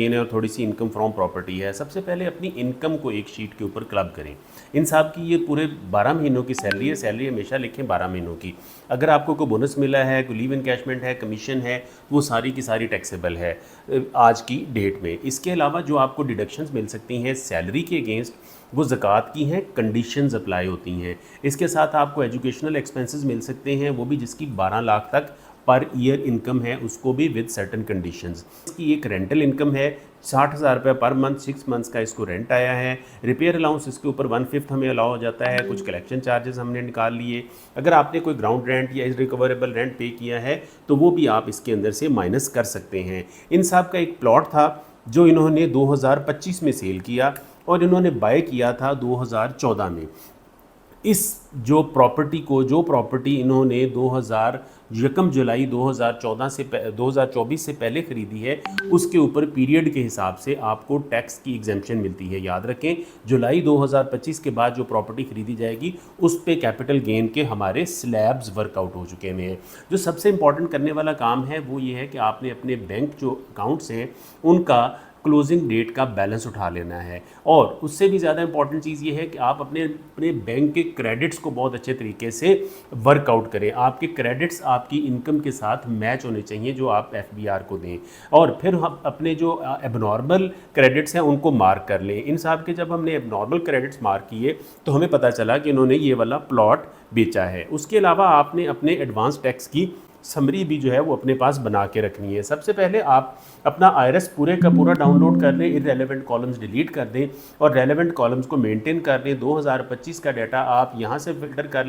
Gain है और थोड़ी सी इनकम फ्रॉम प्रॉपर्टी है। सबसे पहले अपनी इनकम को एक शीट के ऊपर क्लब करें। इन साहब की ये पूरे 12 महीनों की सैलरी है, सैलरी हमेशा लिखें 12 महीनों की। अगर आपको कोई बोनस मिला है, कोई लीव इनकैशमेंट है, कमीशन है, वो सारी की सारी टैक्सेबल है आज की डेट में। इसके अलावा जो आपको डिडक्शंस मिल सकती हैं सैलरी के अगेंस्ट, वो ज़कात की हैं, कंडीशंस अप्लाई होती हैं। इसके साथ आपको एजुकेशनल एक्सपेंसेस मिल सकते हैं, वो भी जिसकी 12 लाख तक पर ईयर इनकम है, उसको भी विद सर्टन कंडीशंस। इसकी एक रेंटल इनकम है 60,000 रुपये पर मंथ, 6 मंथ्स का इसको रेंट आया है। रिपेयर अलाउंस इसके ऊपर 1/5 हमें अलाउ हो जाता है। कुछ कलेक्शन चार्जेस हमने निकाल लिए। अगर आपने कोई ग्राउंड रेंट या रिकवरेबल रेंट पे किया है तो वो भी आप इसके अंदर से माइनस कर सकते हैं। इन साहब का एक प्लॉट था जो इन्होंने 2025 में सेल किया और इन्होंने बाय किया था 2014 में। इस जो प्रॉपर्टी इन्होंने 1 जुलाई 2024 से पहले ख़रीदी है, उसके ऊपर पीरियड के हिसाब से आपको टैक्स की एग्जेम्पशन मिलती है। याद रखें, जुलाई 2025 के बाद जो प्रॉपर्टी ख़रीदी जाएगी उस पे कैपिटल गेन के हमारे स्लैब्स वर्कआउट हो चुके हैं। जो सबसे इंपॉर्टेंट करने वाला काम है वो ये है कि आपने अपने बैंक जो अकाउंट्स हैं उनका क्लोजिंग डेट का बैलेंस उठा लेना है। और उससे भी ज़्यादा इंपॉर्टेंट चीज़ ये है कि आप अपने अपने बैंक के क्रेडिट्स को बहुत अच्छे तरीके से वर्कआउट करें। आपके क्रेडिट्स आपकी इनकम के साथ मैच होने चाहिए जो आप एफबीआर को दें। और फिर हम अपने जो एबनॉर्मल क्रेडिट्स हैं उनको मार्क कर लें। इन साहब के जब हमने एबनॉर्मल क्रेडिट्स मार्क किए तो हमें पता चला कि इन्होंने ये वाला प्लॉट बेचा है। उसके अलावा आपने अपने एडवांस टैक्स की समरी भी जो है वो अपने पास बना के रखनी है। सबसे पहले आप अपना आईआरएस पूरे का पूरा डाउनलोड कर लें, इररेलेवेंट कॉलम्स डिलीट कर दें और रेलेवेंट कॉलम्स को मेंटेन कर लें। 2025 का डाटा आप यहाँ से फिल्टर कर लें।